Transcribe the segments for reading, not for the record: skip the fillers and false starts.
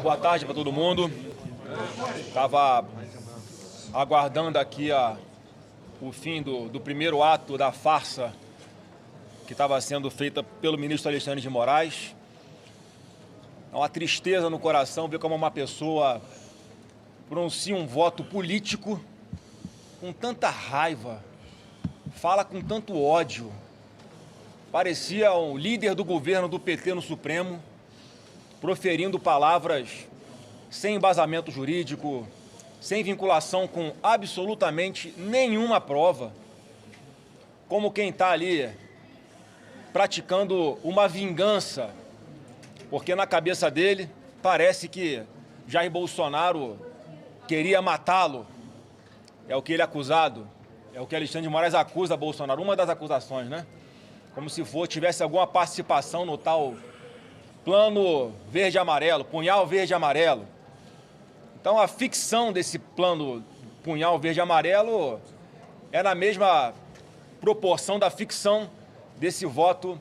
Boa tarde para todo mundo. Estava aguardando aqui o fim do primeiro ato da farsa que estava sendo feita pelo ministro Alexandre de Moraes. É uma tristeza no coração ver como uma pessoa pronuncia um voto político com tanta raiva, fala com tanto ódio. Parecia um líder do governo do PT no Supremo, proferindo palavras sem embasamento jurídico, sem vinculação com absolutamente nenhuma prova, como quem está ali praticando uma vingança, porque na cabeça dele parece que Jair Bolsonaro queria matá-lo. É o que ele é acusado, é o que Alexandre de Moraes acusa Bolsonaro, uma das acusações, né? Como se tivesse alguma participação no tal plano verde-amarelo, punhal verde-amarelo. Então a ficção desse plano punhal verde-amarelo é na mesma proporção da ficção desse voto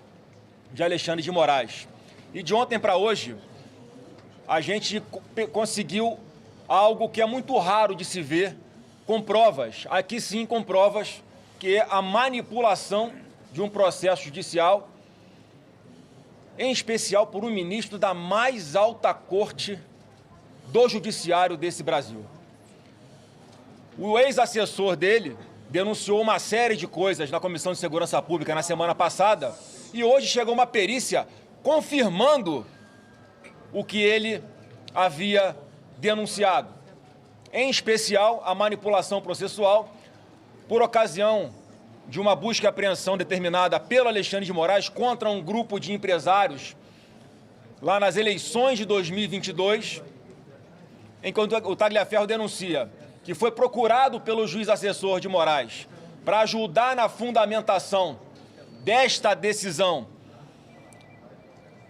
de Alexandre de Moraes. E de ontem para hoje, a gente conseguiu algo que é muito raro de se ver, com provas, aqui sim com provas, que é a manipulação de um processo judicial, em especial por um ministro da mais alta corte do judiciário desse Brasil. O ex-assessor dele denunciou uma série de coisas na Comissão de Segurança Pública na semana passada e hoje chegou uma perícia confirmando o que ele havia denunciado, em especial a manipulação processual por ocasião de uma busca e apreensão determinada pelo Alexandre de Moraes contra um grupo de empresários lá nas eleições de 2022, enquanto o Tagliaferro denuncia que foi procurado pelo juiz assessor de Moraes para ajudar na fundamentação desta decisão,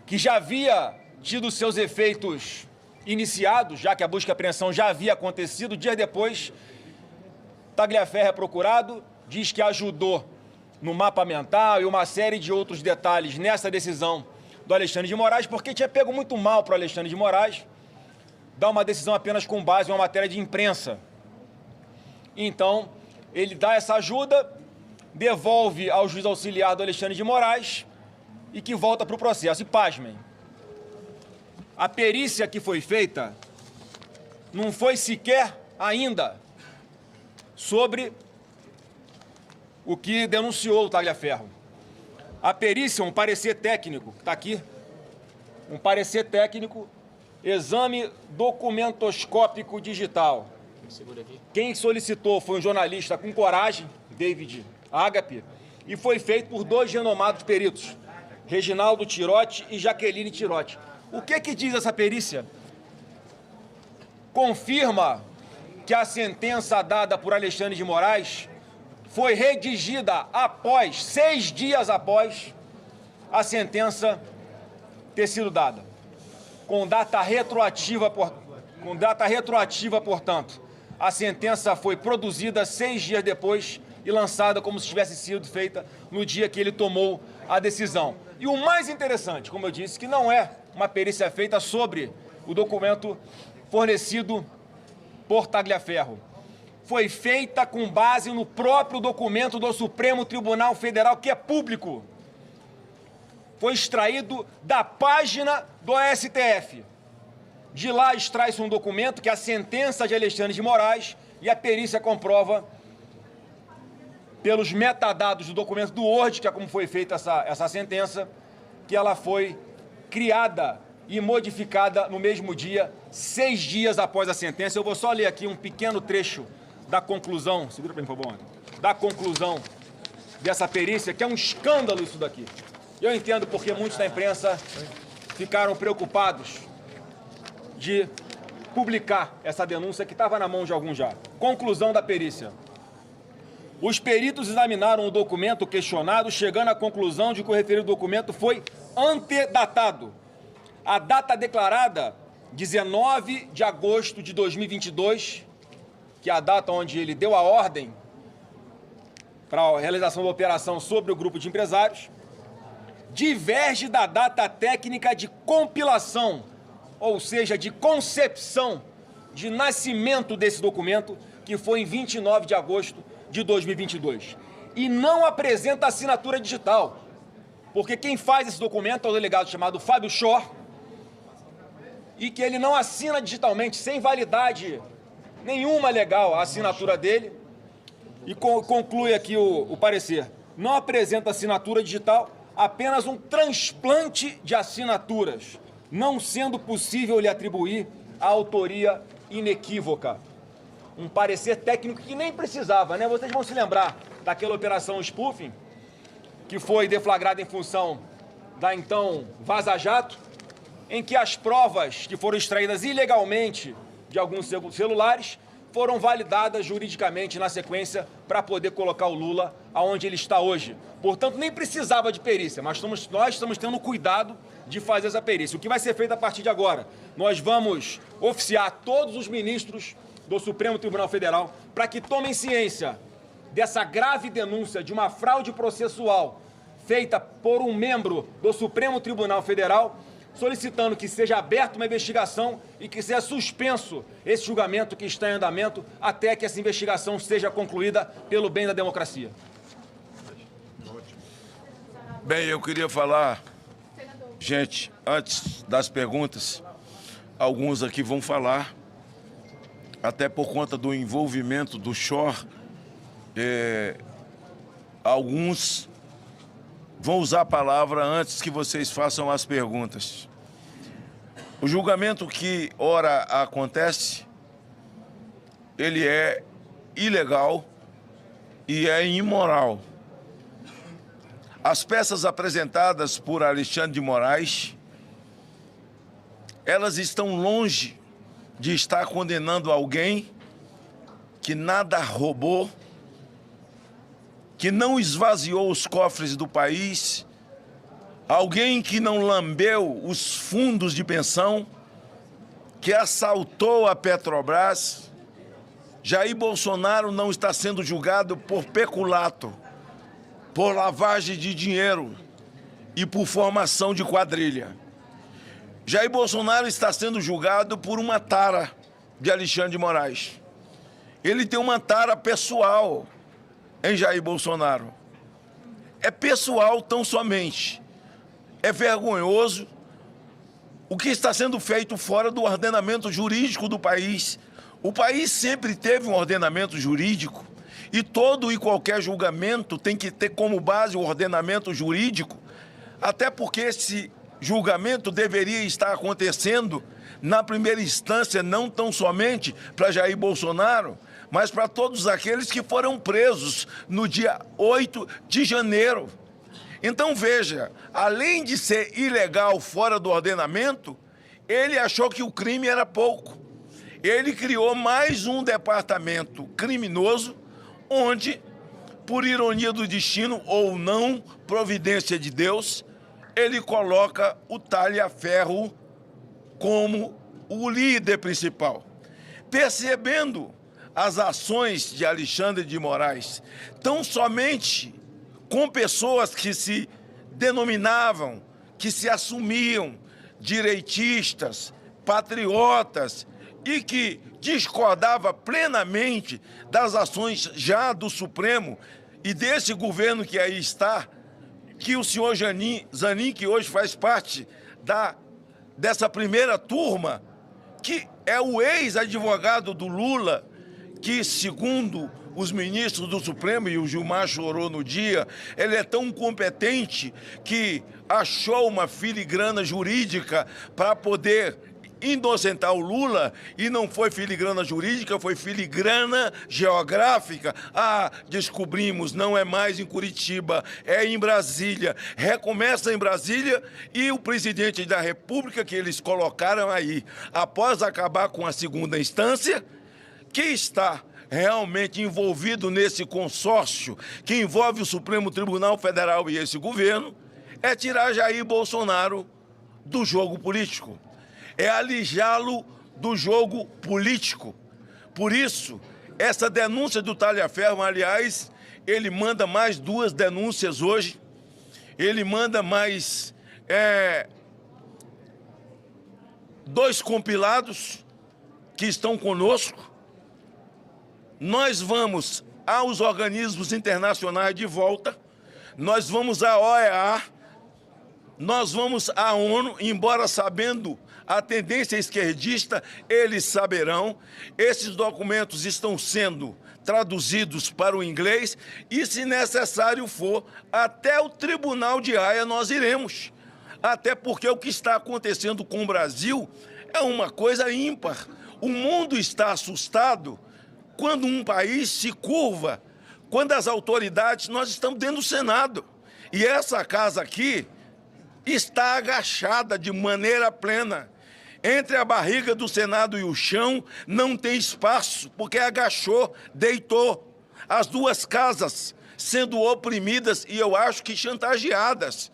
que já havia tido seus efeitos iniciados, já que a busca e apreensão já havia acontecido. Dias depois, Tagliaferro é procurado, diz que ajudou no mapa mental e uma série de outros detalhes nessa decisão do Alexandre de Moraes, porque tinha pego muito mal para o Alexandre de Moraes dar uma decisão apenas com base em uma matéria de imprensa. Então, ele dá essa ajuda, devolve ao juiz auxiliar do Alexandre de Moraes e que volta para o processo. E pasmem, a perícia que foi feita não foi sequer ainda sobre o que denunciou o Tagliaferro. A perícia, um parecer técnico, que está aqui, um parecer técnico, exame documentoscópico digital. Quem solicitou foi um jornalista com coragem, David Agape, e foi feito por dois renomados peritos, Reginaldo Tirotti e Jaqueline Tirotti. O que diz essa perícia? Confirma que a sentença dada por Alexandre de Moraes foi redigida após, 6 dias após, a sentença ter sido dada. Com data retroativa, portanto. A sentença foi produzida 6 dias depois e lançada como se tivesse sido feita no dia que ele tomou a decisão. E o mais interessante, como eu disse, que não é uma perícia feita sobre o documento fornecido por Tagliaferro. Foi feita com base no próprio documento do Supremo Tribunal Federal, que é público. Foi extraído da página do STF. De lá extrai-se um documento que é a sentença de Alexandre de Moraes e a perícia comprova, pelos metadados do documento do Word, que é como foi feita essa sentença, que ela foi criada e modificada no mesmo dia, 6 dias após a sentença. Eu vou só ler aqui um pequeno trecho da conclusão, segura para mim, por favor, da conclusão dessa perícia, que é um escândalo isso daqui. Eu entendo porque muitos da imprensa ficaram preocupados de publicar essa denúncia que estava na mão de alguns já. Conclusão da perícia. Os peritos examinaram o documento questionado, chegando à conclusão de que o referido documento foi antedatado. A data declarada, 19 de agosto de 2022, que é a data onde ele deu a ordem para a realização da operação sobre o grupo de empresários, diverge da data técnica de compilação ou seja, de concepção, de nascimento desse documento, que foi em 29 de agosto de 2022. E não apresenta assinatura digital, porque quem faz esse documento é o delegado chamado Fábio Schor, e que ele não assina digitalmente, sem validade nenhuma legal a assinatura dele, e conclui aqui o parecer. Não apresenta assinatura digital, apenas um transplante de assinaturas, não sendo possível lhe atribuir a autoria inequívoca. Um parecer técnico que nem precisava, né? Vocês vão se lembrar daquela operação spoofing, que foi deflagrada em função da então Vaza Jato, em que as provas que foram extraídas ilegalmente de alguns celulares foram validadas juridicamente na sequência para poder colocar o Lula aonde ele está hoje. Portanto, nem precisava de perícia, mas nós estamos tendo cuidado de fazer essa perícia. O que vai ser feito a partir de agora? Nós vamos oficiar todos os ministros do Supremo Tribunal Federal para que tomem ciência dessa grave denúncia de uma fraude processual feita por um membro do Supremo Tribunal Federal, solicitando que seja aberta uma investigação e que seja suspenso esse julgamento que está em andamento até que essa investigação seja concluída pelo bem da democracia. Bem, eu queria falar, gente, antes das perguntas, alguns aqui vão falar, até por conta do envolvimento do Schor, alguns vão usar a palavra antes que vocês façam as perguntas. O julgamento que ora acontece, ele é ilegal e é imoral. As peças apresentadas por Alexandre de Moraes, elas estão longe de estar condenando alguém que nada roubou, que não esvaziou os cofres do país, alguém que não lambeu os fundos de pensão, que assaltou a Petrobras. Jair Bolsonaro não está sendo julgado por peculato, por lavagem de dinheiro e por formação de quadrilha. Jair Bolsonaro está sendo julgado por uma tara de Alexandre de Moraes. Ele tem uma tara pessoal em Jair Bolsonaro. É pessoal tão somente. É vergonhoso o que está sendo feito fora do ordenamento jurídico do país. O país sempre teve um ordenamento jurídico e todo e qualquer julgamento tem que ter como base o ordenamento jurídico, até porque esse julgamento deveria estar acontecendo na primeira instância, não tão somente para Jair Bolsonaro, mas para todos aqueles que foram presos no dia 8 de janeiro. Então, veja, além de ser ilegal fora do ordenamento, ele achou que o crime era pouco. Ele criou mais um departamento criminoso, onde, por ironia do destino ou não, providência de Deus, ele coloca o talha-ferro como o líder principal. Percebendo as ações de Alexandre de Moraes, tão somente com pessoas que se denominavam, que se assumiam direitistas, patriotas e que discordava plenamente das ações já do Supremo e desse governo que aí está, que o senhor Zanin, que hoje faz parte dessa primeira turma, que é o ex-advogado do Lula, que, segundo os ministros do Supremo, e o Gilmar chorou no dia, ele é tão competente que achou uma filigrana jurídica para poder inocentar o Lula, e não foi filigrana jurídica, foi filigrana geográfica. Ah, descobrimos, não é mais em Curitiba, é em Brasília. Recomeça em Brasília e o presidente da República que eles colocaram aí, após acabar com a segunda instância, que está realmente envolvido nesse consórcio que envolve o Supremo Tribunal Federal e esse governo, é tirar Jair Bolsonaro do jogo político. É alijá-lo do jogo político. Por isso, essa denúncia do talha-ferro, aliás, ele manda mais 2 denúncias hoje, ele manda mais 2 compilados que estão conosco. Nós vamos aos organismos internacionais de volta, nós vamos à OEA, nós vamos à ONU, embora sabendo a tendência esquerdista, eles saberão. Esses documentos estão sendo traduzidos para o inglês e, se necessário for, até o Tribunal de Haia nós iremos. Até porque o que está acontecendo com o Brasil é uma coisa ímpar. O mundo está assustado quando um país se curva, quando as autoridades, nós estamos dentro do Senado, e essa casa aqui está agachada de maneira plena. Entre a barriga do Senado e o chão não tem espaço, porque agachou, deitou. As 2 casas sendo oprimidas e eu acho que chantageadas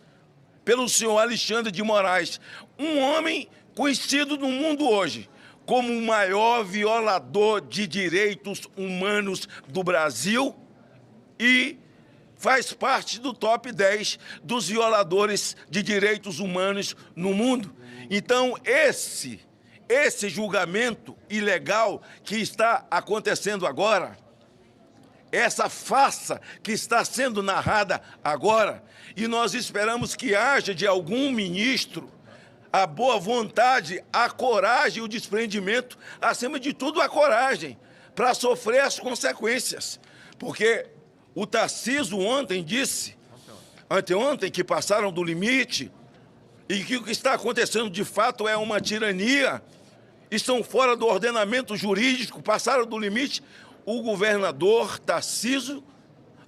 pelo senhor Alexandre de Moraes, um homem conhecido no mundo hoje como o maior violador de direitos humanos do Brasil e faz parte do top 10 dos violadores de direitos humanos no mundo. Então, esse julgamento ilegal que está acontecendo agora, essa farsa que está sendo narrada agora, e nós esperamos que haja de algum ministro a boa vontade, a coragem e o desprendimento, acima de tudo a coragem, para sofrer as consequências. Porque o Tarcísio ontem disse, anteontem, que passaram do limite e que o que está acontecendo de fato é uma tirania, estão fora do ordenamento jurídico, passaram do limite. O governador Tarcísio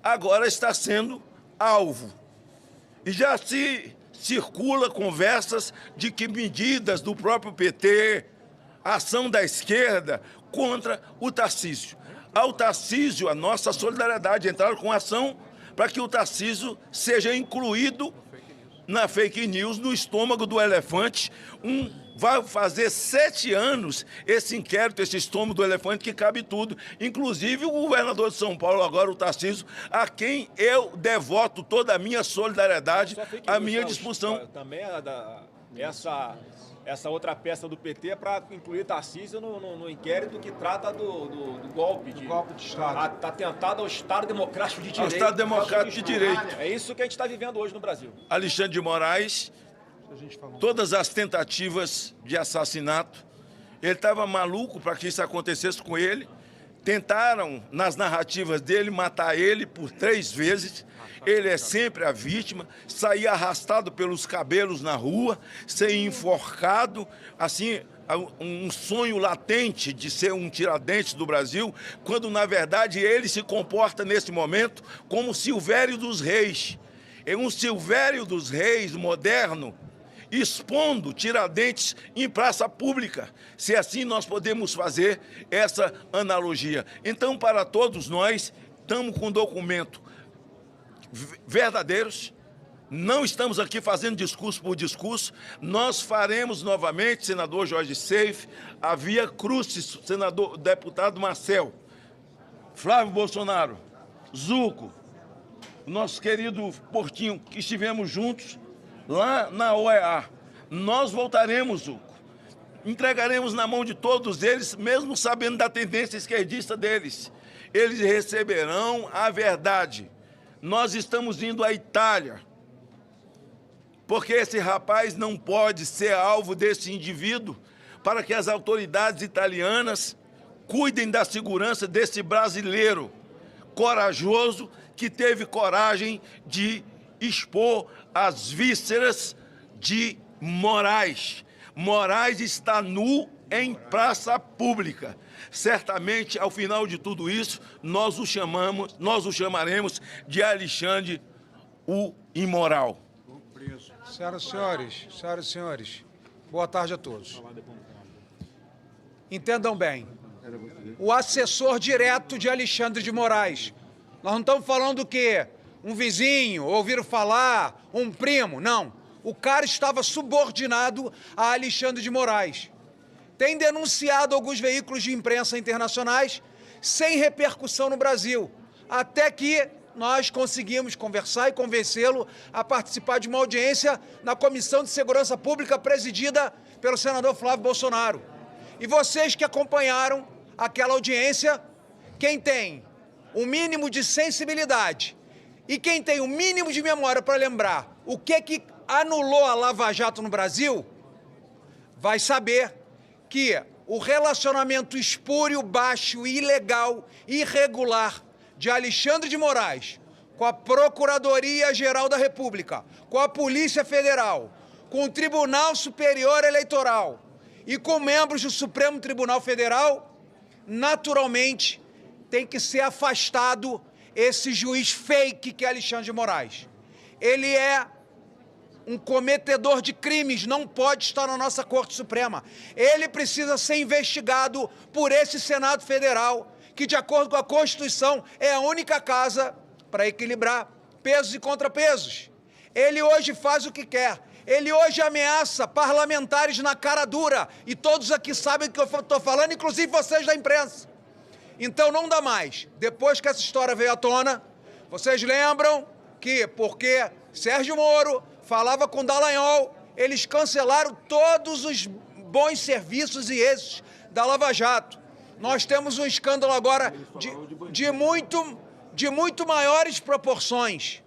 agora está sendo alvo. E já se circula conversas de que medidas do próprio PT, ação da esquerda contra o Tarcísio. Ao Tarcísio, a nossa solidariedade, entraram com ação para que o Tarcísio seja incluído na fake news, no estômago do elefante. Vai fazer 7 anos esse inquérito, esse estômago do elefante, que cabe tudo. Inclusive o governador de São Paulo, agora o Tarcísio, a quem eu devoto toda a minha solidariedade, a minha disposição. Também essa outra peça do PT é para incluir Tarcísio no inquérito que trata do golpe de Estado. Atentado ao Estado Democrático de Direito. Ao Estado Democrático de Direito. É isso que a gente está vivendo hoje no Brasil. Alexandre de Moraes, todas as tentativas de assassinato, ele estava maluco para que isso acontecesse com ele. Tentaram, nas narrativas dele, matar ele por 3 vezes. Ele é sempre a vítima, saía arrastado pelos cabelos na rua, ser enforcado, assim, um sonho latente de ser um Tiradentes do Brasil, quando, na verdade, ele se comporta, nesse momento, como Silvério dos Reis. É um Silvério dos Reis moderno, expondo Tiradentes em praça pública, se assim nós podemos fazer essa analogia. Então, para todos nós, estamos com documento verdadeiros, não estamos aqui fazendo discurso por discurso, nós faremos novamente, senador Jorge Seif, a via crucis, senador, deputado Marcel, Flávio Bolsonaro, Zuco, nosso querido Portinho, que estivemos juntos lá na OEA. Nós voltaremos, Zuco, entregaremos na mão de todos eles, mesmo sabendo da tendência esquerdista deles. Eles receberão a verdade. Nós estamos indo à Itália, porque esse rapaz não pode ser alvo desse indivíduo, para que as autoridades italianas cuidem da segurança desse brasileiro corajoso, que teve coragem de expor as vísceras de Moraes. Moraes está nu em praça pública. Certamente, ao final de tudo isso, nós o chamaremos de Alexandre o Imoral. Senhoras e senhores, boa tarde a todos. Entendam bem, o assessor direto de Alexandre de Moraes. Nós não estamos falando que um vizinho, ouviram falar, um primo, não. O cara estava subordinado a Alexandre de Moraes. Tem denunciado alguns veículos de imprensa internacionais sem repercussão no Brasil, até que nós conseguimos conversar e convencê-lo a participar de uma audiência na Comissão de Segurança Pública presidida pelo senador Flávio Bolsonaro. E vocês que acompanharam aquela audiência, quem tem o mínimo de sensibilidade e quem tem o mínimo de memória para lembrar o que anulou a Lava Jato no Brasil, vai saber que o relacionamento espúrio, baixo, ilegal, irregular de Alexandre de Moraes com a Procuradoria-Geral da República, com a Polícia Federal, com o Tribunal Superior Eleitoral e com membros do Supremo Tribunal Federal, naturalmente tem que ser afastado esse juiz fake que é Alexandre de Moraes. Ele é um cometedor de crimes, não pode estar na nossa Corte Suprema. Ele precisa ser investigado por esse Senado Federal, que, de acordo com a Constituição, é a única casa para equilibrar pesos e contrapesos. Ele hoje faz o que quer. Ele hoje ameaça parlamentares na cara dura, e todos aqui sabem o que eu estou falando, inclusive vocês da imprensa. Então não dá mais. Depois que essa história veio à tona, vocês lembram que, porque Sérgio Moro falava com Dallagnol, eles cancelaram todos os bons serviços e êxitos da Lava Jato. Nós temos um escândalo agora de muito maiores proporções.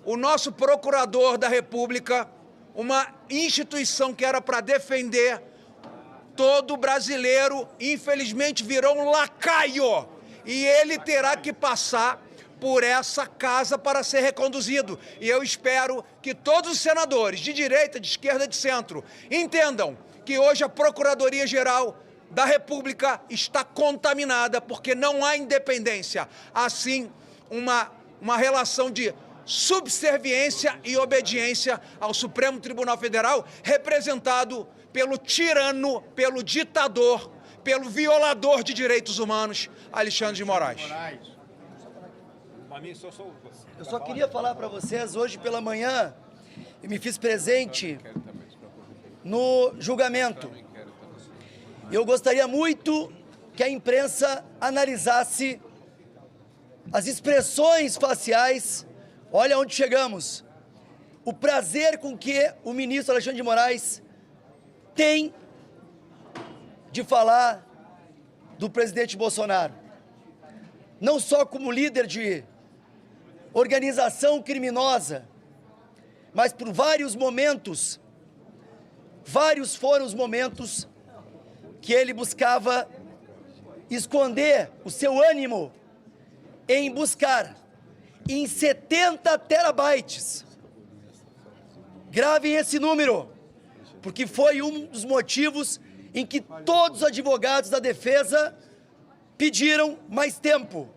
O nosso procurador da República, uma instituição que era para defender todo brasileiro, infelizmente virou um lacaio. E ele terá que passar por essa casa para ser reconduzido. E eu espero que todos os senadores, de direita, de esquerda, de centro, entendam que hoje a Procuradoria-Geral da República está contaminada, porque não há independência. Assim, uma relação de subserviência e obediência ao Supremo Tribunal Federal, representado pelo tirano, pelo ditador, pelo violador de direitos humanos, Alexandre de Moraes. Eu só queria falar para vocês, hoje pela manhã, eu me fiz presente no julgamento. Eu gostaria muito que a imprensa analisasse as expressões faciais. Olha onde chegamos. O prazer com que o ministro Alexandre de Moraes tem de falar do presidente Bolsonaro. Não só como líder de organização criminosa, mas por vários momentos, vários foram os momentos que ele buscava esconder o seu ânimo em buscar em 70 terabytes. Gravem esse número, porque foi um dos motivos em que todos os advogados da defesa pediram mais tempo.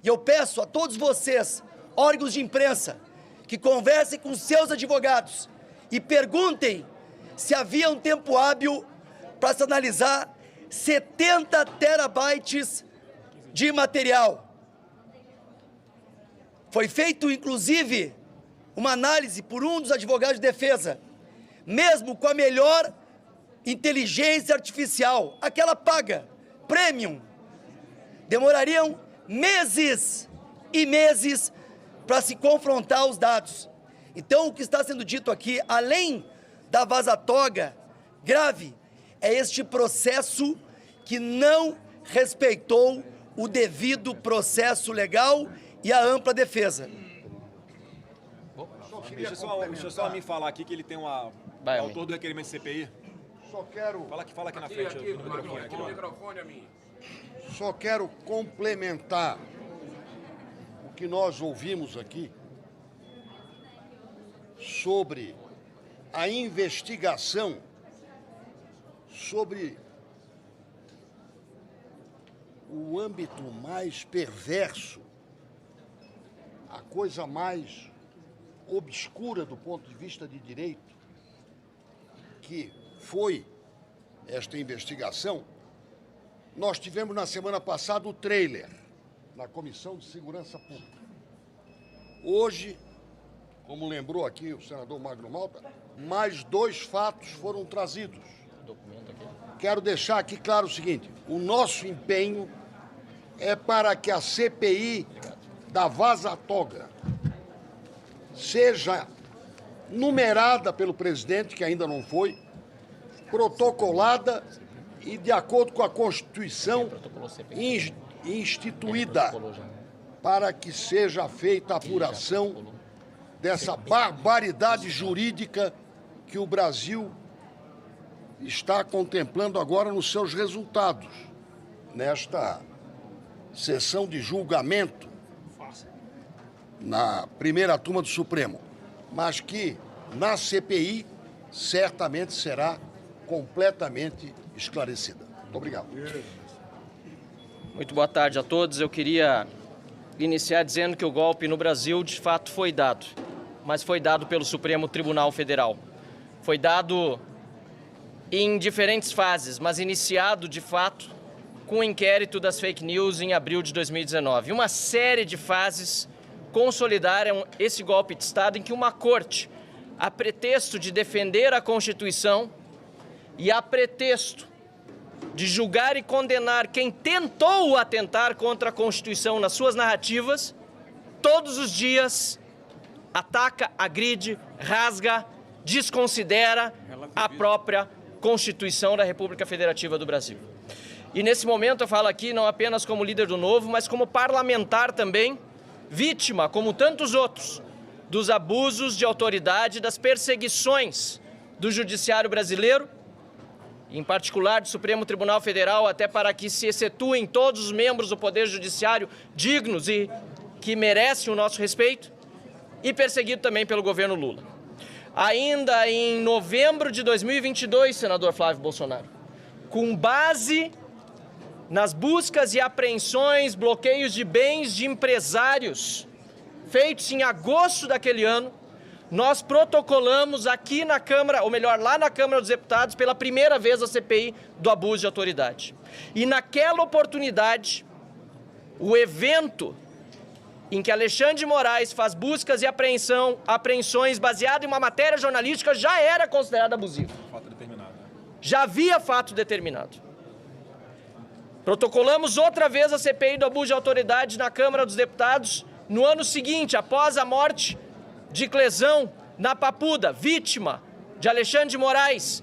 E eu peço a todos vocês, órgãos de imprensa, que conversem com seus advogados e perguntem se havia um tempo hábil para se analisar 70 terabytes de material. Foi feito, inclusive, uma análise por um dos advogados de defesa, mesmo com a melhor inteligência artificial, aquela paga, premium, demorariam meses e meses para se confrontar os dados. Então, o que está sendo dito aqui, além da vaza-toga grave, é este processo que não respeitou o devido processo legal e a ampla defesa. Deixa só a mim falar aqui que ele tem uma... Vai, autor do requerimento de CPI. Só quero... Fala aqui na frente, no microfone. Só quero complementar o que nós ouvimos aqui sobre a investigação sobre o âmbito mais perverso, a coisa mais obscura do ponto de vista de direito, que foi esta investigação. Nós tivemos na semana passada o trailer na Comissão de Segurança Pública. Hoje, como lembrou aqui o senador Magno Malta, mais 2 fatos foram trazidos. Quero deixar aqui claro o seguinte: o nosso empenho é para que a CPI da vaza-toga seja numerada pelo presidente, que ainda não foi, protocolada e de acordo com a Constituição instituída, para que seja feita a apuração dessa barbaridade jurídica que o Brasil está contemplando agora nos seus resultados, nesta sessão de julgamento na primeira turma do Supremo, mas que na CPI certamente será completamente esclarecida. Muito obrigado. Muito boa tarde a todos. Eu queria iniciar dizendo que o golpe no Brasil, de fato, foi dado, mas foi dado pelo Supremo Tribunal Federal. Foi dado em diferentes fases, mas iniciado, de fato, com o inquérito das fake news em abril de 2019. Uma série de fases consolidaram esse golpe de Estado em que uma corte, a pretexto de defender a Constituição e a pretexto de julgar e condenar quem tentou atentar contra a Constituição nas suas narrativas, todos os dias ataca, agride, rasga, desconsidera a própria Constituição da República Federativa do Brasil. E nesse momento eu falo aqui não apenas como líder do Novo, mas como parlamentar também, vítima, como tantos outros, dos abusos de autoridade, das perseguições do judiciário brasileiro, em particular do Supremo Tribunal Federal, até para que se excetuem todos os membros do Poder Judiciário dignos e que merecem o nosso respeito, e perseguido também pelo governo Lula. Ainda em novembro de 2022, senador Flávio Bolsonaro, com base nas buscas e apreensões, bloqueios de bens de empresários feitos em agosto daquele ano, nós protocolamos aqui na Câmara, ou melhor, lá na Câmara dos Deputados, pela primeira vez a CPI do abuso de autoridade. E naquela oportunidade, o evento em que Alexandre de Moraes faz buscas e apreensões baseado em uma matéria jornalística já era considerado abusivo. Fato determinado, né? Já havia fato determinado. Protocolamos outra vez a CPI do abuso de autoridade na Câmara dos Deputados no ano seguinte, após a morte de Clesão na Papuda, vítima de Alexandre de Moraes,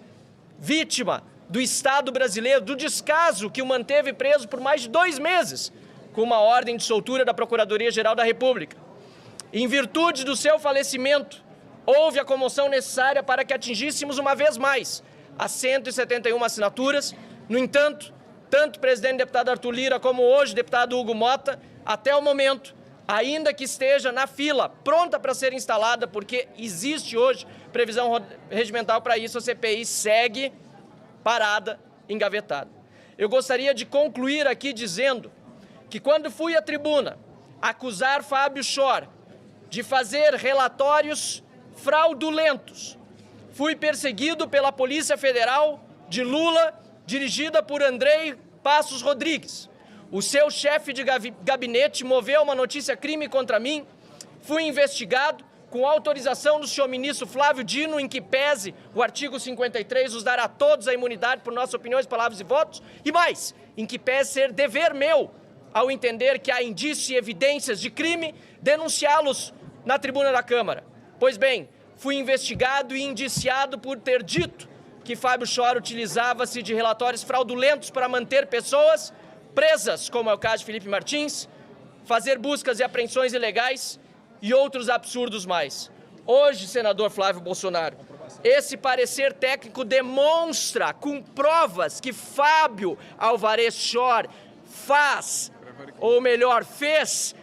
vítima do Estado brasileiro, do descaso que o manteve preso por mais de 2 meses, com uma ordem de soltura da Procuradoria-Geral da República. Em virtude do seu falecimento, houve a comoção necessária para que atingíssemos uma vez mais as 171 assinaturas. No entanto, tanto o presidente deputado Arthur Lira como hoje o deputado Hugo Mota, até o momento, ainda que esteja na fila, pronta para ser instalada, porque existe hoje previsão regimental para isso, a CPI segue parada, engavetada. Eu gostaria de concluir aqui dizendo que quando fui à tribuna acusar Fábio Schor de fazer relatórios fraudulentos, fui perseguido pela Polícia Federal de Lula, dirigida por Andrei Passos Rodrigues. O seu chefe de gabinete moveu uma notícia crime contra mim, fui investigado com autorização do senhor ministro Flávio Dino, em que pese o artigo 53 nos dar a todos a imunidade por nossas opiniões, palavras e votos, e mais, em que pese ser dever meu, ao entender que há indícios e evidências de crime, denunciá-los na tribuna da Câmara. Pois bem, fui investigado e indiciado por ter dito que Fábio Schor utilizava-se de relatórios fraudulentos para manter pessoas presas, como é o caso de Felipe Martins, fazer buscas e apreensões ilegais e outros absurdos mais. Hoje, senador Flávio Bolsonaro, esse parecer técnico demonstra com provas que Fábio Alvarez Schor faz, ou melhor, fez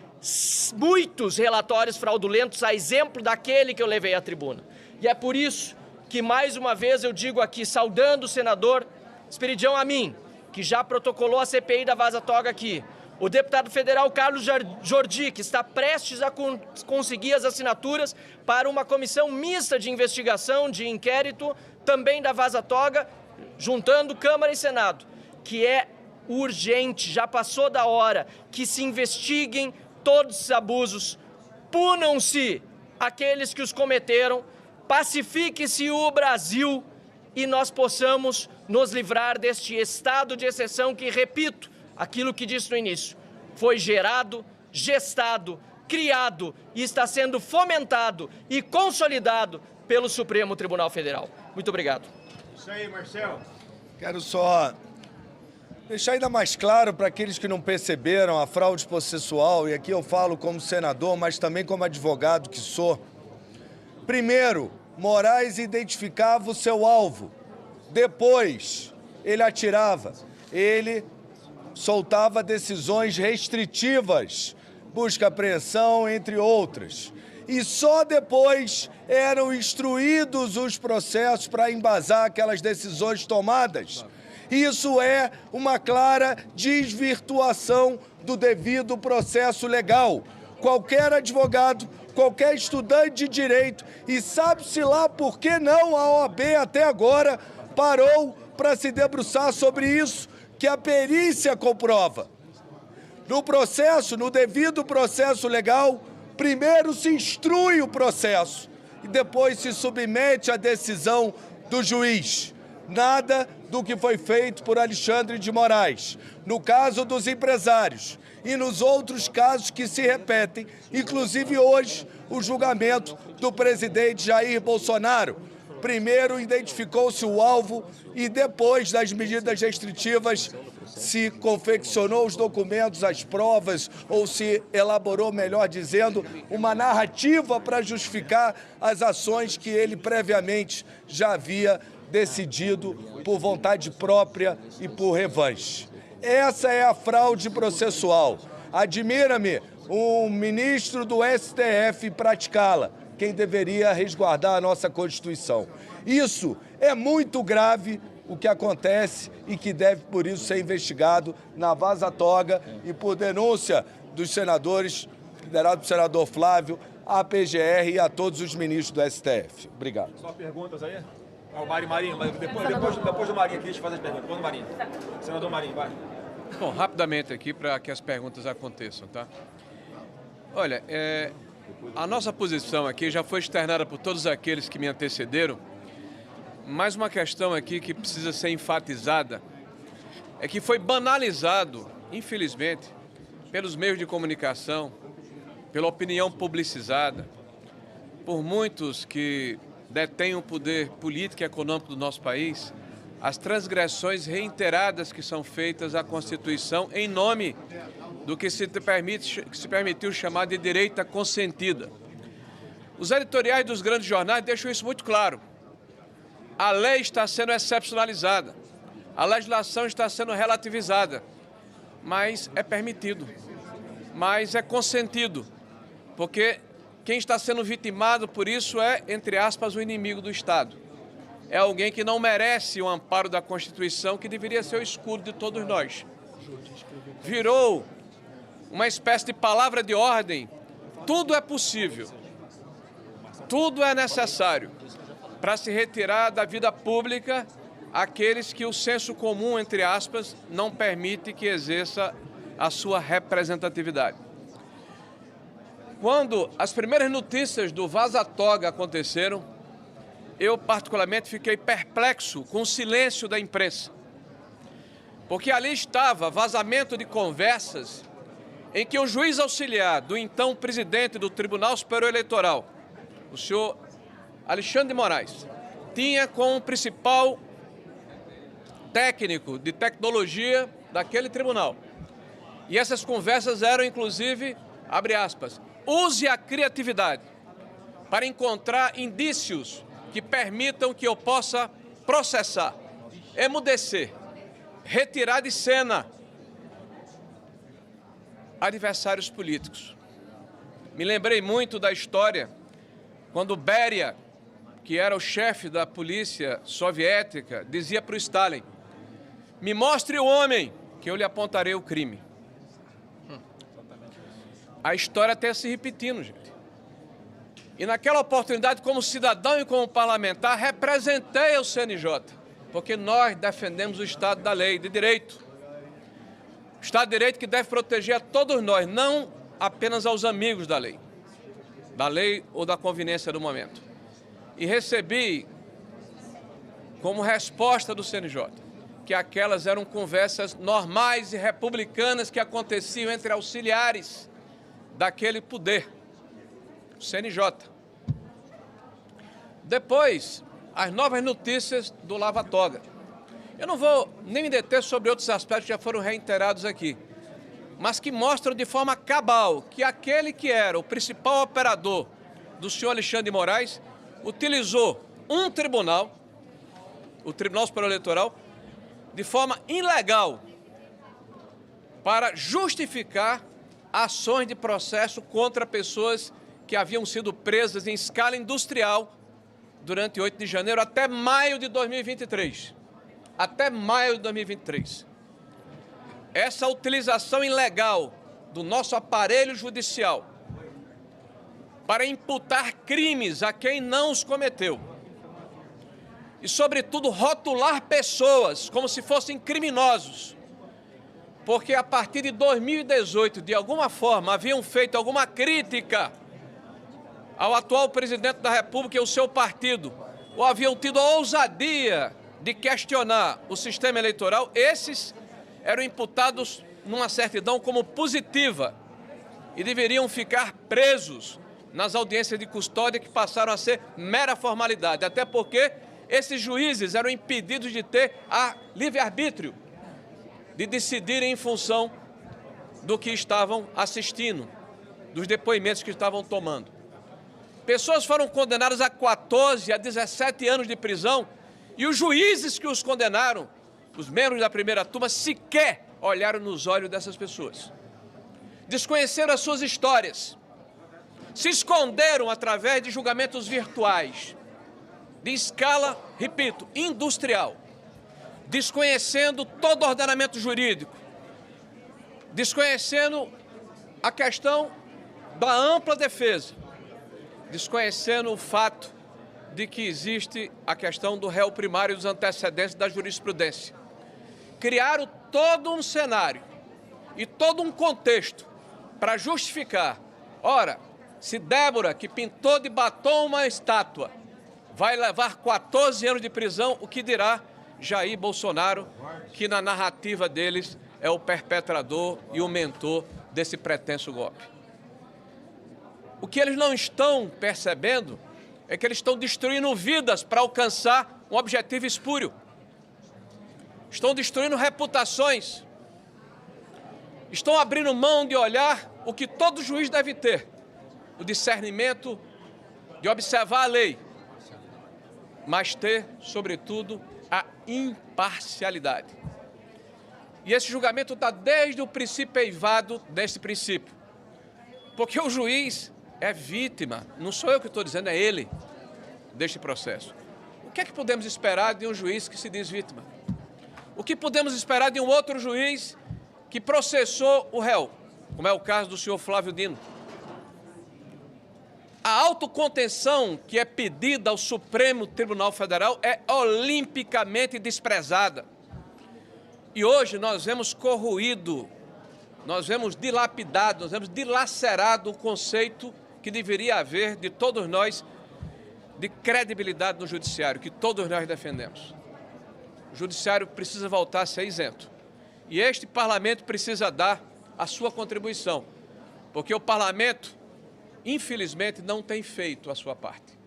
muitos relatórios fraudulentos, a exemplo daquele que eu levei à tribuna. E é por isso que, mais uma vez, eu digo aqui, saudando o senador Esperidião Amin, que já protocolou a CPI da Vaza Toga aqui, o deputado federal Carlos Jordi, que está prestes a conseguir as assinaturas para uma comissão mista de investigação, de inquérito, também da Vaza Toga, juntando Câmara e Senado, que é urgente, já passou da hora, que se investiguem todos os abusos, punam-se aqueles que os cometeram, pacifique-se o Brasil e nós possamos nos livrar deste estado de exceção que, repito, aquilo que disse no início, foi gerado, gestado, criado e está sendo fomentado e consolidado pelo Supremo Tribunal Federal. Muito obrigado. Isso aí, Marcelo. Quero só deixar ainda mais claro para aqueles que não perceberam a fraude processual, e aqui eu falo como senador, mas também como advogado que sou. Primeiro, Moraes identificava o seu alvo. Depois, ele atirava. Ele soltava decisões restritivas, busca apreensão, entre outras. E só depois eram instruídos os processos para embasar aquelas decisões tomadas. Isso é uma clara desvirtuação do devido processo legal. Qualquer advogado, qualquer estudante de direito, e sabe-se lá por que não a OAB até agora parou para se debruçar sobre isso, que a perícia comprova. No processo, no devido processo legal, primeiro se instrui o processo e depois se submete à decisão do juiz. Nada do que foi feito por Alexandre de Moraes, no caso dos empresários e nos outros casos que se repetem, inclusive hoje o julgamento do presidente Jair Bolsonaro. Primeiro identificou-se o alvo e depois das medidas restritivas se confeccionou os documentos, as provas, ou se elaborou, melhor dizendo, uma narrativa para justificar as ações que ele previamente já havia decidido por vontade própria e por revanche. Essa é a fraude processual. Admira-me um ministro do STF praticá-la, quem deveria resguardar a nossa Constituição. Isso é muito grave, o que acontece, e que deve, por isso, ser investigado na Vaza Toga e por denúncia dos senadores, liderado pelo senador Flávio, à PGR e a todos os ministros do STF. Obrigado. Só perguntas aí? O Marinho, depois do Marinho aqui, deixa eu fazer as perguntas. Depois do Marinho. Senador Marinho, vai. Bom, rapidamente aqui para que as perguntas aconteçam, tá? Olha, a nossa posição aqui já foi externada por todos aqueles que me antecederam. Mais uma questão aqui que precisa ser enfatizada é que foi banalizado, infelizmente, pelos meios de comunicação, pela opinião publicizada, por muitos que detêm o poder político e econômico do nosso país, as transgressões reiteradas que são feitas à Constituição em nome do que se permitiu chamar de direita consentida. Os editoriais dos grandes jornais deixam isso muito claro. A lei está sendo excepcionalizada, a legislação está sendo relativizada, mas é permitido, mas é consentido, porque quem está sendo vitimado por isso é, entre aspas, o inimigo do Estado. É alguém que não merece o amparo da Constituição, que deveria ser o escudo de todos nós. Virou uma espécie de palavra de ordem. Tudo é possível, tudo é necessário para se retirar da vida pública aqueles que o senso comum, entre aspas, não permite que exerça a sua representatividade. Quando as primeiras notícias do Vaza Toga aconteceram, eu particularmente fiquei perplexo com o silêncio da imprensa, porque ali estava vazamento de conversas em que o juiz auxiliar do então presidente do Tribunal Superior Eleitoral, o senhor Alexandre de Moraes, tinha como principal técnico de tecnologia daquele tribunal. E essas conversas eram, inclusive, abre aspas, use a criatividade para encontrar indícios que permitam que eu possa processar, emudecer, retirar de cena adversários políticos. Me lembrei muito da história quando Beria, que era o chefe da polícia soviética, dizia para o Stalin, me mostre o homem que eu lhe apontarei o crime. A história está se repetindo, gente. E naquela oportunidade, como cidadão e como parlamentar, representei o CNJ, porque nós defendemos o Estado da lei, de direito. O Estado de Direito que deve proteger a todos nós, não apenas aos amigos da lei ou da conveniência do momento. E recebi, como resposta do CNJ, que aquelas eram conversas normais e republicanas que aconteciam entre auxiliares daquele poder, o CNJ. Depois, as novas notícias do Lava Toga. Eu não vou nem me deter sobre outros aspectos que já foram reiterados aqui, mas que mostram de forma cabal que aquele que era o principal operador do senhor Alexandre de Moraes utilizou um tribunal, o Tribunal Superior Eleitoral, de forma ilegal para justificar ações de processo contra pessoas que haviam sido presas em escala industrial durante 8 de janeiro até maio de 2023. Até maio de 2023. Essa utilização ilegal do nosso aparelho judicial para imputar crimes a quem não os cometeu e, sobretudo, rotular pessoas como se fossem criminosos, porque a partir de 2018, de alguma forma, haviam feito alguma crítica ao atual presidente da República e ao seu partido, ou haviam tido a ousadia de questionar o sistema eleitoral, esses eram imputados numa certidão como positiva e deveriam ficar presos nas audiências de custódia que passaram a ser mera formalidade, até porque esses juízes eram impedidos de ter a livre-arbítrio, de decidirem em função do que estavam assistindo, dos depoimentos que estavam tomando. Pessoas foram condenadas a 14, a 17 anos de prisão e os juízes que os condenaram, os membros da primeira turma, sequer olharam nos olhos dessas pessoas. Desconheceram as suas histórias, se esconderam através de julgamentos virtuais, de escala, repito, industrial, desconhecendo todo o ordenamento jurídico, desconhecendo a questão da ampla defesa, desconhecendo o fato de que existe a questão do réu primário e dos antecedentes da jurisprudência. Criaram todo um cenário e todo um contexto para justificar, ora, se Débora, que pintou de batom uma estátua, vai levar 14 anos de prisão, o que dirá Jair Bolsonaro, que na narrativa deles é o perpetrador e o mentor desse pretenso golpe. O que eles não estão percebendo é que eles estão destruindo vidas para alcançar um objetivo espúrio. Estão destruindo reputações. Estão abrindo mão de olhar o que todo juiz deve ter, o discernimento de observar a lei, mas ter, sobretudo, a imparcialidade. E esse julgamento está desde o princípio eivado desse princípio. Porque o juiz é vítima, não sou eu que estou dizendo, é ele, deste processo. O que é que podemos esperar de um juiz que se diz vítima? O que podemos esperar de um outro juiz que processou o réu, como é o caso do senhor Flávio Dino? A autocontenção que é pedida ao Supremo Tribunal Federal é olimpicamente desprezada. E hoje nós vemos corroído, nós vemos dilapidado, nós vemos dilacerado o conceito que deveria haver de todos nós de credibilidade no judiciário, que todos nós defendemos. O judiciário precisa voltar a ser isento. E este parlamento precisa dar a sua contribuição, porque o parlamento, infelizmente, não tem feito a sua parte.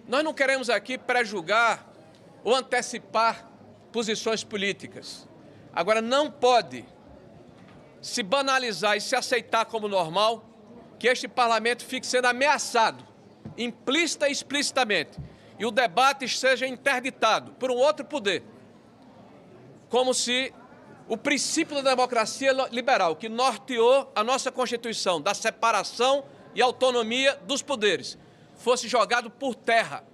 Nós não queremos aqui pré-julgar ou antecipar posições políticas. Agora, não pode se banalizar e se aceitar como normal que este parlamento fique sendo ameaçado, implícita e explicitamente, e o debate seja interditado por um outro poder, como se o princípio da democracia liberal, que norteou a nossa Constituição, da separação e autonomia dos poderes, fosse jogado por terra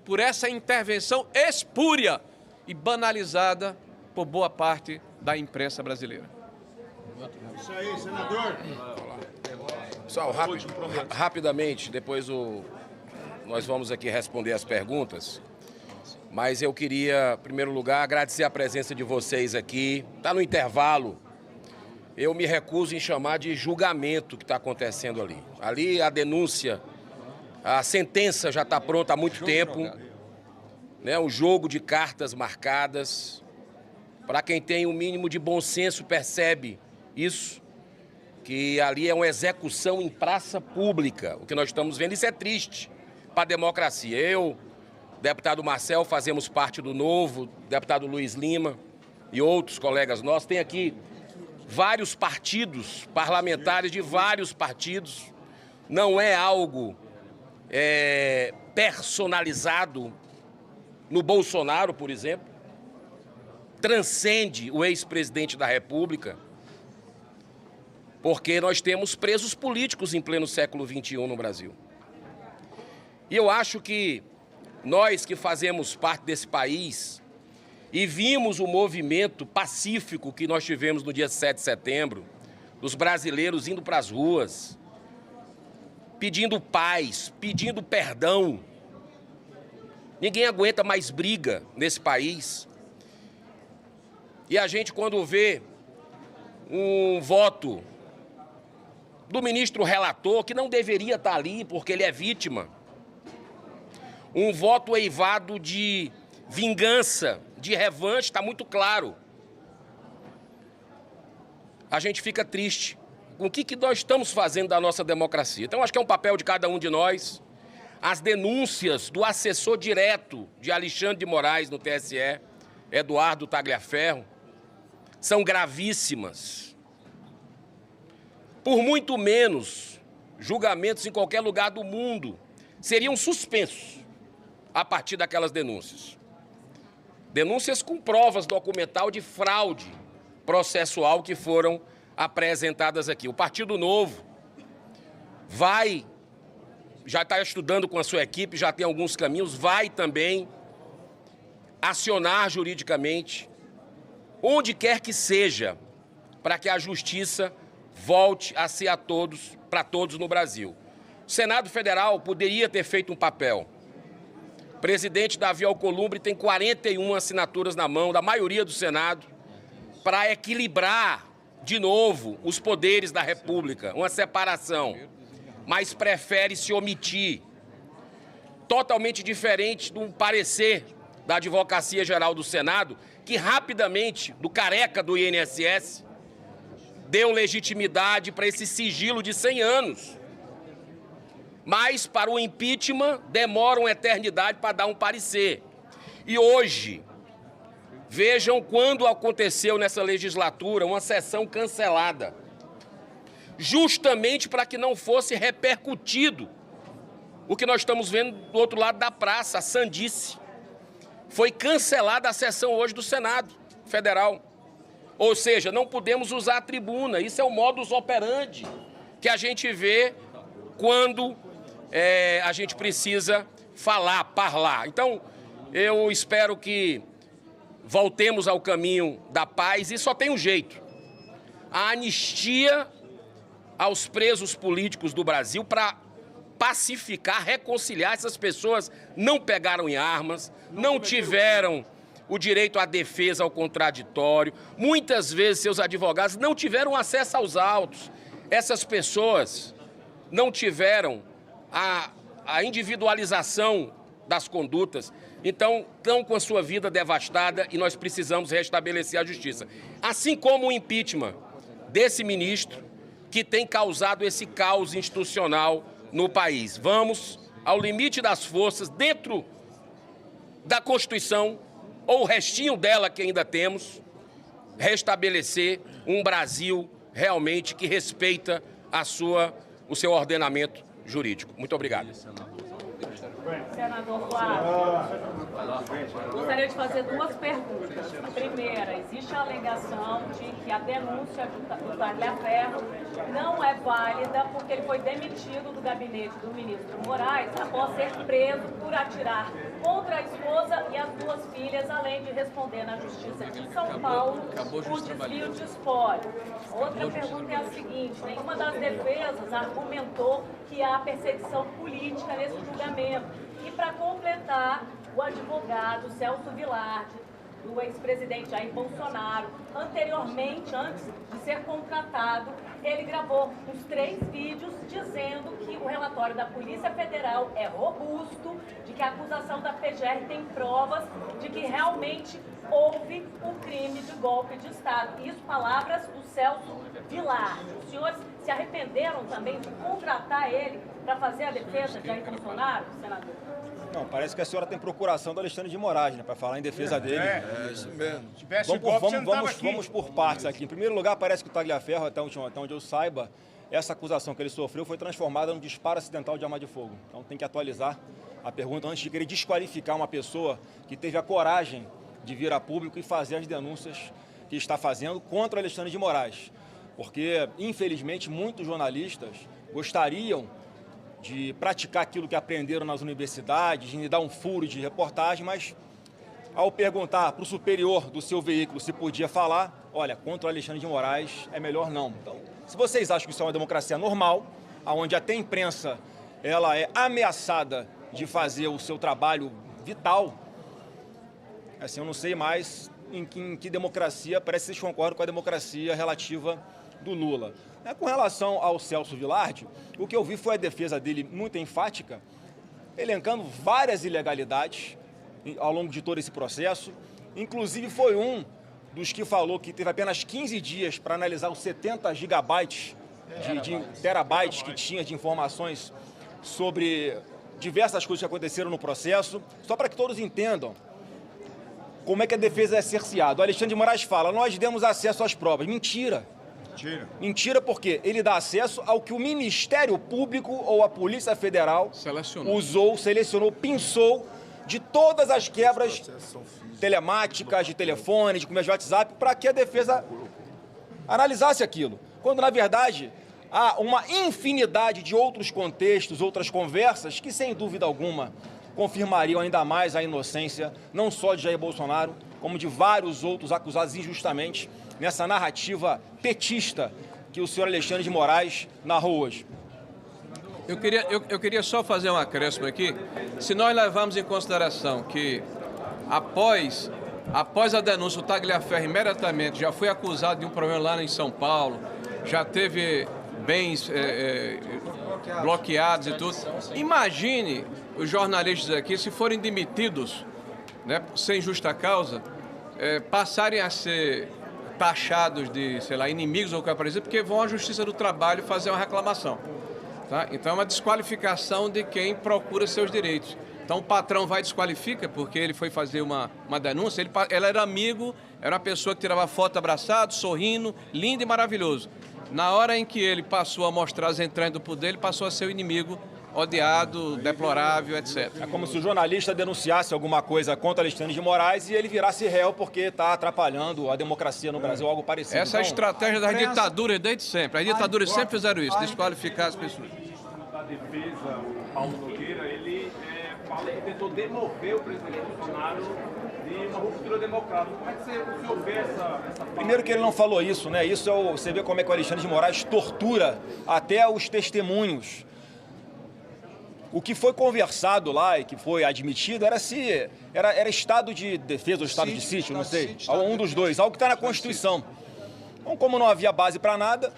por essa intervenção espúria e banalizada por boa parte da imprensa brasileira. Isso aí, senador. Pessoal, rapidamente, depois nós vamos aqui responder as perguntas, mas eu queria, em primeiro lugar, agradecer a presença de vocês aqui. Está no intervalo. Eu me recuso em chamar de julgamento o que está acontecendo ali. Ali a denúncia, a sentença já está pronta há muito tempo, né? Um jogo de cartas marcadas. Para quem tem o mínimo de bom senso percebe isso, que ali é uma execução em praça pública. O que nós estamos vendo, isso é triste para a democracia. Eu deputado Marcel, fazemos parte do Novo, deputado Luiz Lima e outros colegas nossos. Tem aqui vários partidos, parlamentares de vários partidos. Não é algo personalizado no Bolsonaro, por exemplo. Transcende o ex-presidente da República, porque nós temos presos políticos em pleno século XXI no Brasil. E eu acho que nós que fazemos parte desse país e vimos o movimento pacífico que nós tivemos no dia 7 de setembro, dos brasileiros indo para as ruas, pedindo paz, pedindo perdão. Ninguém aguenta mais briga nesse país. E a gente, quando vê um voto do ministro relator, que não deveria estar ali porque ele é vítima, um voto eivado de vingança, de revanche, está muito claro. A gente fica triste com o que nós estamos fazendo da nossa democracia. Então, acho que é um papel de cada um de nós. As denúncias do assessor direto de Alexandre de Moraes no TSE, Eduardo Tagliaferro, são gravíssimas. Por muito menos, julgamentos em qualquer lugar do mundo seriam suspensos a partir daquelas denúncias. Denúncias com provas documental de fraude processual que foram apresentadas aqui. O Partido Novo já está estudando com a sua equipe, já tem alguns caminhos, vai também acionar juridicamente, onde quer que seja, para que a justiça volte a ser para todos no Brasil. O Senado Federal poderia ter feito um papel. O presidente Davi Alcolumbre tem 41 assinaturas na mão, da maioria do Senado, para equilibrar de novo os poderes da República, uma separação, mas prefere se omitir. Totalmente diferente do parecer da Advocacia Geral do Senado, que rapidamente, do careca do INSS, deu legitimidade para esse sigilo de 100 anos. Mas, para o impeachment, demora uma eternidade para dar um parecer. E hoje, vejam quando aconteceu nessa legislatura uma sessão cancelada, justamente para que não fosse repercutido o que nós estamos vendo do outro lado da praça, a sandice. Foi cancelada a sessão hoje do Senado Federal. Ou seja, não podemos usar a tribuna. Isso é o modus operandi que a gente vê quando a gente precisa parlar. Então, eu espero que voltemos ao caminho da paz e só tem um jeito. A anistia aos presos políticos do Brasil para pacificar, reconciliar. Essas pessoas não pegaram em armas, não tiveram o direito à defesa ao contraditório. Muitas vezes seus advogados não tiveram acesso aos autos. Essas pessoas não tiveram a individualização das condutas. Então, estão com a sua vida devastada e nós precisamos restabelecer a justiça. Assim como o impeachment desse ministro que tem causado esse caos institucional no país. Vamos ao limite das forças, dentro da Constituição, ou o restinho dela que ainda temos, restabelecer um Brasil realmente que respeita o seu ordenamento jurídico. Muito obrigado. Senador Flávio, gostaria de fazer duas perguntas. A primeira, existe a alegação de que a denúncia do Tagliaferro não é válida porque ele foi demitido do gabinete do ministro Moraes após ser preso por atirar contra a esposa e as duas filhas, além de responder na Justiça de São Paulo por desvio de espólio. Outra pergunta é a seguinte: nenhuma das defesas argumentou que há perseguição política nesse julgamento. E para completar, o advogado Celso Vilardi, do ex-presidente Jair Bolsonaro, anteriormente, antes de ser contratado, ele gravou uns 3 vídeos dizendo que o relatório da Polícia Federal é robusto, de que a acusação da PGR tem provas de que realmente houve um crime de golpe de Estado. Isso, palavras do Celso Vilardi. Os senhores se arrependeram também de contratar ele para fazer a defesa de Jair Bolsonaro, senador? Não, parece que a senhora tem procuração do Alexandre de Moraes, né, para falar em defesa dele. É isso mesmo. Vamos por partes aqui. Em primeiro lugar, parece que o Tagliaferro, até onde eu saiba, essa acusação que ele sofreu foi transformada num disparo acidental de arma de fogo. Então tem que atualizar a pergunta antes de querer desqualificar uma pessoa que teve a coragem de vir a público e fazer as denúncias que está fazendo contra o Alexandre de Moraes. Porque, infelizmente, muitos jornalistas gostariam de praticar aquilo que aprenderam nas universidades, de dar um furo de reportagem, mas ao perguntar para o superior do seu veículo se podia falar, olha, contra o Alexandre de Moraes é melhor não. Então, se vocês acham que isso é uma democracia normal, onde até a imprensa ela é ameaçada de fazer o seu trabalho vital, assim, eu não sei mais em que democracia, parece que vocês concordam com a democracia relativa do Lula. Com relação ao Celso Vilardi, o que eu vi foi a defesa dele muito enfática, elencando várias ilegalidades ao longo de todo esse processo. Inclusive foi um dos que falou que teve apenas 15 dias para analisar os 70 gigabytes, terabytes que tinha de informações sobre diversas coisas que aconteceram no processo. Só para que todos entendam como é que a defesa é cerceada. O Alexandre de Moraes fala, nós demos acesso às provas. Mentira. Mentira porque ele dá acesso ao que o Ministério Público ou a Polícia Federal selecionou, pinçou de todas as quebras telemáticas, de telefone, de conversa de WhatsApp, para que a defesa analisasse aquilo. Quando, na verdade, há uma infinidade de outros contextos, outras conversas, que, sem dúvida alguma, confirmariam ainda mais a inocência, não só de Jair Bolsonaro, como de vários outros acusados injustamente nessa narrativa petista que o senhor Alexandre de Moraes narrou hoje. Eu queria só fazer um acréscimo aqui. Se nós levarmos em consideração que após a denúncia, o Tagliaferro imediatamente já foi acusado de um problema lá em São Paulo, já teve bens bloqueados e tudo. Imagine os jornalistas aqui, se forem demitidos, né, sem justa causa, passarem a ser taxados de, sei lá, inimigos ou o que aparecer, porque vão à Justiça do Trabalho fazer uma reclamação. Tá? Então é uma desqualificação de quem procura seus direitos. Então o patrão vai e desqualifica porque ele foi fazer uma denúncia, ela era amigo, era uma pessoa que tirava foto abraçado, sorrindo, lindo e maravilhoso. Na hora em que ele passou a mostrar as entranhas do poder, ele passou a ser o inimigo, odiado, deplorável, etc. É como se o jornalista denunciasse alguma coisa contra Alexandre de Moraes e ele virasse réu porque está atrapalhando a democracia no Brasil, algo parecido. Essa é a estratégia das ditaduras desde sempre. As ditaduras sempre fizeram isso, desqualificar as pessoas. Da defesa, o Paulo Nogueira, ele fala que tentou demover o presidente Bolsonaro de uma ruptura democrática. Como é que o senhor vê essa Primeiro que ele não falou isso, né? Isso você vê como é que o Alexandre de Moraes tortura até os testemunhos. O que foi conversado lá e que foi admitido era estado de defesa ou estado de sítio, não sei, um dos dois, algo que está na Constituição. Então, como não havia base para nada,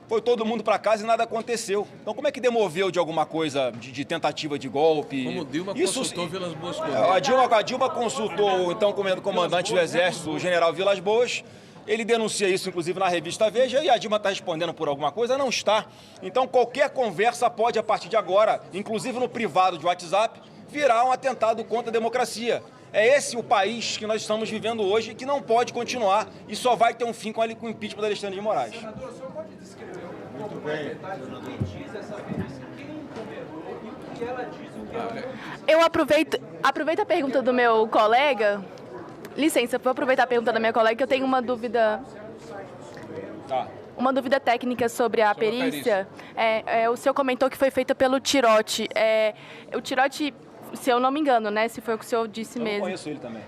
foi todo mundo para casa e nada aconteceu. Então, como é que demoveu de alguma coisa, de tentativa de golpe? Como Dilma consultou Vilas Boas. A Dilma consultou o então comandante do Exército, o general Vilas Boas. Ele denuncia isso, inclusive, na revista Veja, e a Dilma está respondendo por alguma coisa? Não está. Então, qualquer conversa pode, a partir de agora, inclusive no privado de WhatsApp, virar um atentado contra a democracia. É esse o país que nós estamos vivendo hoje e que não pode continuar e só vai ter um fim com o impeachment da Alexandre de Moraes. Senador, o senhor pode descrever muito bem o que diz essa perícia, quem encomendou e o que ela diz, o que ela não diz? Eu aproveito a pergunta do meu colega. Licença, vou aproveitar a pergunta da minha colega, que eu tenho uma dúvida. Uma dúvida técnica sobre a perícia. O senhor comentou que foi feita pelo Tirotti. O Tirotti, se eu não me engano, né? Se foi o que o senhor disse mesmo. Eu conheço ele também.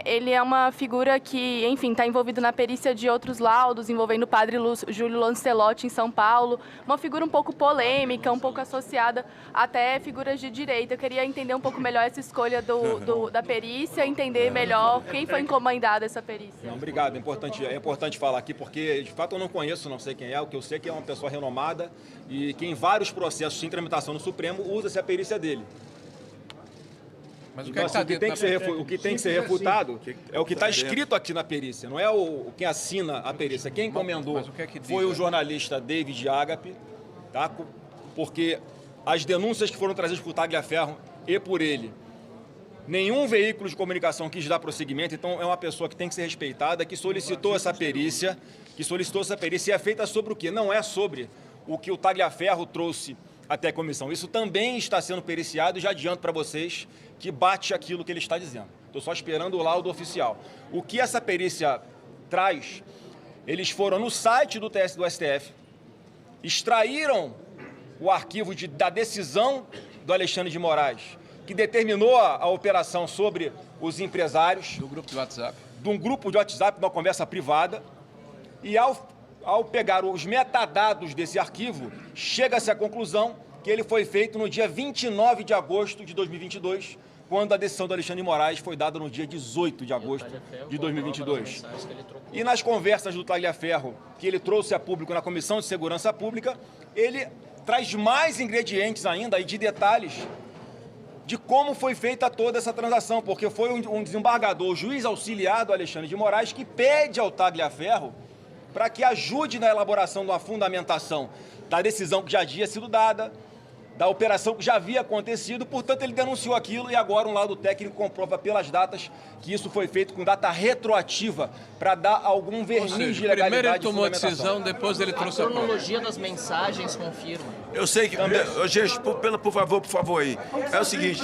Ele é uma figura que, enfim, está envolvido na perícia de outros laudos, envolvendo o padre Júlio Lancelotti em São Paulo. Uma figura um pouco polêmica, um pouco associada até figuras de direita. Eu queria entender um pouco melhor essa escolha da perícia, entender melhor quem foi encomendado essa perícia. Não, obrigado. É importante falar aqui, porque, de fato, eu não conheço, não sei quem é. O que eu sei é que é uma pessoa renomada e que em vários processos de tramitação no Supremo usa-se a perícia dele. Mas o Então, assim, o que tem que ser refutado é o que está escrito aqui na perícia, não é quem assina a perícia. Quem encomendou foi o jornalista David Agape, tá? Porque as denúncias que foram trazidas por Tagliaferro e por ele, nenhum veículo de comunicação quis dar prosseguimento, então é uma pessoa que tem que ser respeitada, que solicitou essa perícia, e é feita sobre o quê? Não é sobre o que o Tagliaferro trouxe até a comissão. Isso também está sendo periciado e já adianto para vocês que bate aquilo que ele está dizendo. Estou só esperando o laudo oficial. O que essa perícia traz, eles foram no site do STF, extraíram o arquivo da decisão do Alexandre de Moraes, que determinou a operação sobre os empresários. Do grupo de WhatsApp. De um grupo de WhatsApp, uma conversa privada. E ao pegar os metadados desse arquivo, chega-se à conclusão que ele foi feito no dia 29 de agosto de 2022, quando a decisão do Alexandre de Moraes foi dada no dia 18 de agosto de 2022. E nas conversas do Tagliaferro, que ele trouxe a público na Comissão de Segurança Pública, ele traz mais ingredientes ainda e de detalhes de como foi feita toda essa transação, porque foi um desembargador, o juiz auxiliar do Alexandre de Moraes, que pede ao Tagliaferro para que ajude na elaboração de uma fundamentação da decisão que já havia sido dada, da operação que já havia acontecido, portanto ele denunciou aquilo e agora um laudo técnico comprova pelas datas que isso foi feito com data retroativa para dar algum verniz de legalidade. Primeiro ele tomou a decisão, depois ele trouxe a cronologia das mensagens confirma. Eu sei que... Gente, por favor aí. É o seguinte,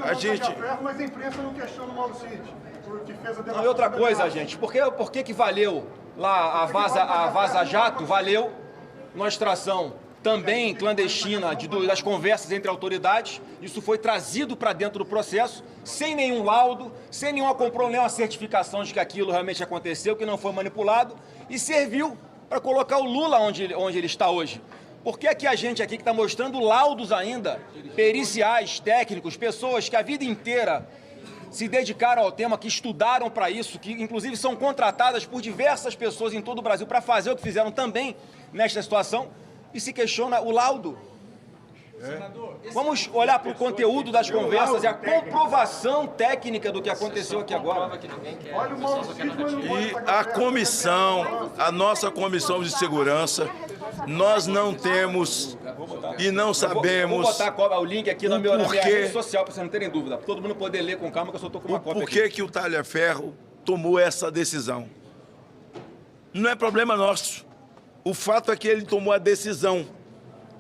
a gente... Mas a imprensa não questiona o Mauro Cid, porque fez a não, e outra coisa, gente, por que valeu lá a Vaza Jato, valeu uma extração também clandestina das conversas entre autoridades. Isso foi trazido para dentro do processo, sem nenhum laudo, sem nenhuma certificação de que aquilo realmente aconteceu, que não foi manipulado, e serviu para colocar o Lula onde ele está hoje. Por que a gente aqui que está mostrando laudos ainda, periciais, técnicos, pessoas que a vida inteira se dedicaram ao tema, que estudaram para isso, que inclusive são contratadas por diversas pessoas em todo o Brasil para fazer o que fizeram também nesta situação, e se questiona o laudo? Vamos olhar para o conteúdo das conversas e a comprovação técnica do que aconteceu aqui agora. E a comissão, a nossa comissão de segurança, nós não temos e não sabemos... Vou botar o link aqui na minha rede social, para vocês não terem dúvida, para todo mundo poder ler com calma, que eu só estou com uma cópia aqui. Por que o Tagliaferro tomou essa decisão? Não é problema nosso. O fato é que ele tomou a decisão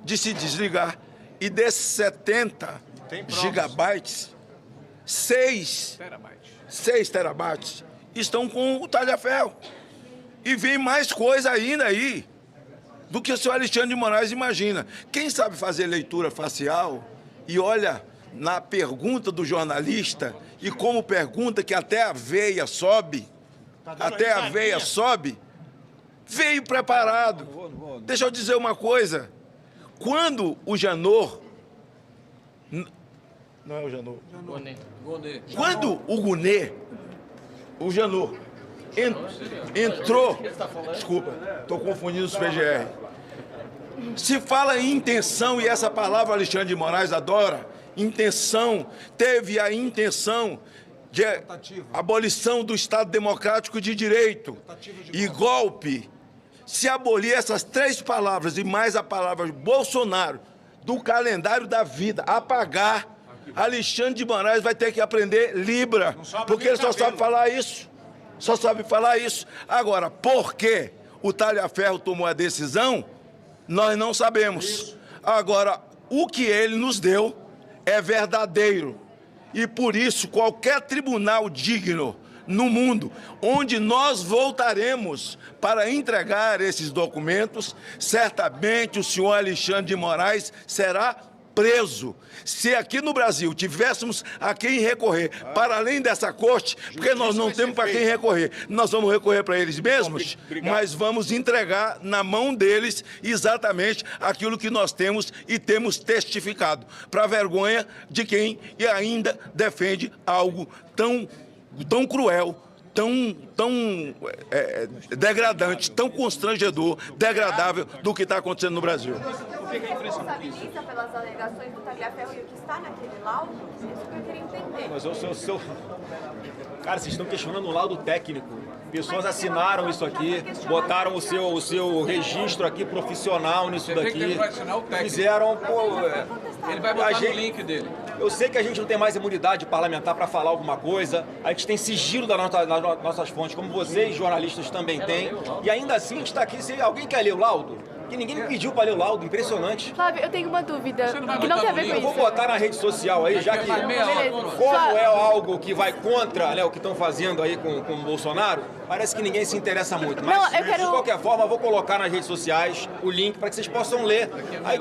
de se desligar. E desses 70 gigabytes, 6 terabytes estão com o Tagliaferro. E vem mais coisa ainda aí do que o senhor Alexandre de Moraes imagina. Quem sabe fazer leitura facial e olha na pergunta do jornalista e como pergunta que até a veia sobe, veio preparado. Deixa eu dizer uma coisa. Quando o Janot... Não é o Janot. Quando o Gunê, o Janot, entrou... Desculpa, estou confundindo os PGR. Se fala em intenção, e essa palavra Alexandre de Moraes adora, intenção, teve a intenção de abolição do Estado Democrático de Direito e golpe. Se abolir essas 3 palavras e mais a palavra Bolsonaro do calendário da vida, apagar, Alexandre de Moraes vai ter que aprender Libra, porque ele só sabe falar isso. Só sabe falar isso. Agora, por que o Tagliaferro tomou a decisão, nós não sabemos. Agora, o que ele nos deu é verdadeiro. E por isso, qualquer tribunal digno no mundo, onde nós voltaremos para entregar esses documentos, certamente o senhor Alexandre de Moraes será preso. Se aqui no Brasil tivéssemos a quem recorrer, para além dessa corte, porque nós não temos para quem recorrer, nós vamos recorrer para eles mesmos, mas vamos entregar na mão deles exatamente aquilo que nós temos e temos testificado, para a vergonha de quem ainda defende algo tão cruel, degradante, tão constrangedor, degradável do que está acontecendo no Brasil. Você responsabiliza pelas alegações do Tagliaferro e o que está naquele laudo? Isso que eu queria entender. Mas eu sou... Cara, vocês estão questionando o laudo técnico. Pessoas assinaram isso aqui, botaram o seu registro aqui profissional nisso daqui. Fizeram, Ele vai botar no link dele. Eu sei que a gente não tem mais imunidade parlamentar para falar alguma coisa, a gente tem sigilo das nossas fontes, como vocês, jornalistas, também têm. E ainda assim a gente está aqui, se alguém quer ler o laudo, que ninguém me pediu para ler o laudo, impressionante. Flávio, eu tenho uma dúvida, que não tem a ver com isso. Eu vou botar na rede social aí, já que como é algo que vai contra, né, o que estão fazendo aí com o Bolsonaro, parece que ninguém se interessa muito. Mas, de qualquer forma, eu vou colocar nas redes sociais o link para que vocês possam ler. Aí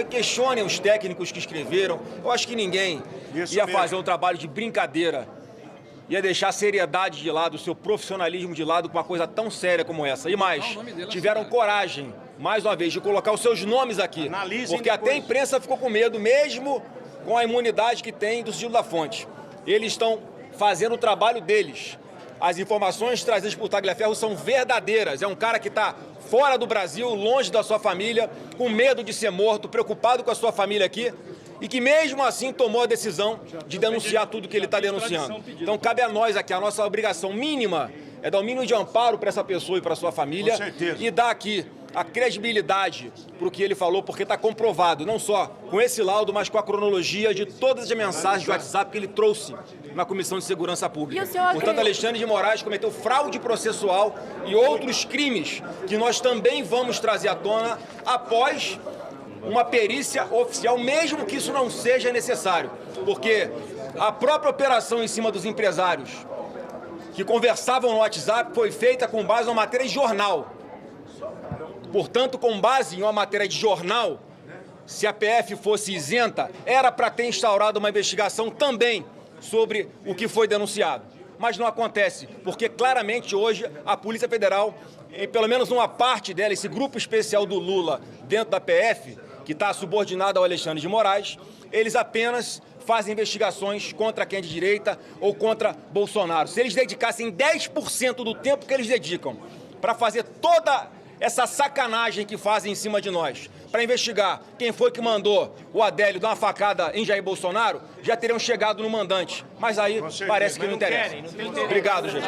questionem os técnicos que escreveram. Eu acho que ninguém ia fazer um trabalho de brincadeira, ia deixar a seriedade de lado, o seu profissionalismo de lado com uma coisa tão séria como essa. E mais, tiveram coragem, mais uma vez, de colocar os seus nomes aqui. Porque até a imprensa ficou com medo, mesmo com a imunidade que tem do sigilo da fonte. Eles estão fazendo o trabalho deles. As informações trazidas por Tagliaferro são verdadeiras. É um cara que está fora do Brasil, longe da sua família, com medo de ser morto, preocupado com a sua família aqui, e que mesmo assim tomou a decisão de denunciar tudo que ele está denunciando. Então cabe a nós aqui, a nossa obrigação mínima é dar o mínimo de amparo para essa pessoa e para sua família e dar aqui a credibilidade para o que ele falou, porque está comprovado, não só com esse laudo, mas com a cronologia de todas as mensagens de WhatsApp que ele trouxe na Comissão de Segurança Pública. Portanto, Alexandre de Moraes cometeu fraude processual e outros crimes que nós também vamos trazer à tona após uma perícia oficial, mesmo que isso não seja necessário, porque a própria operação em cima dos empresários que conversavam no WhatsApp foi feita com base numa matéria de jornal. Portanto, com base em uma matéria de jornal, se a PF fosse isenta, era para ter instaurado uma investigação também sobre o que foi denunciado. Mas não acontece, porque claramente hoje a Polícia Federal, pelo menos uma parte dela, esse grupo especial do Lula dentro da PF, que está subordinado ao Alexandre de Moraes, eles apenas fazem investigações contra quem é de direita ou contra Bolsonaro. Se eles dedicassem 10% do tempo que eles dedicam para fazer toda essa sacanagem que fazem em cima de nós, para investigar quem foi que mandou o Adélio dar uma facada em Jair Bolsonaro, já teriam chegado no mandante. Mas aí parece que não interessa. Obrigado, gente.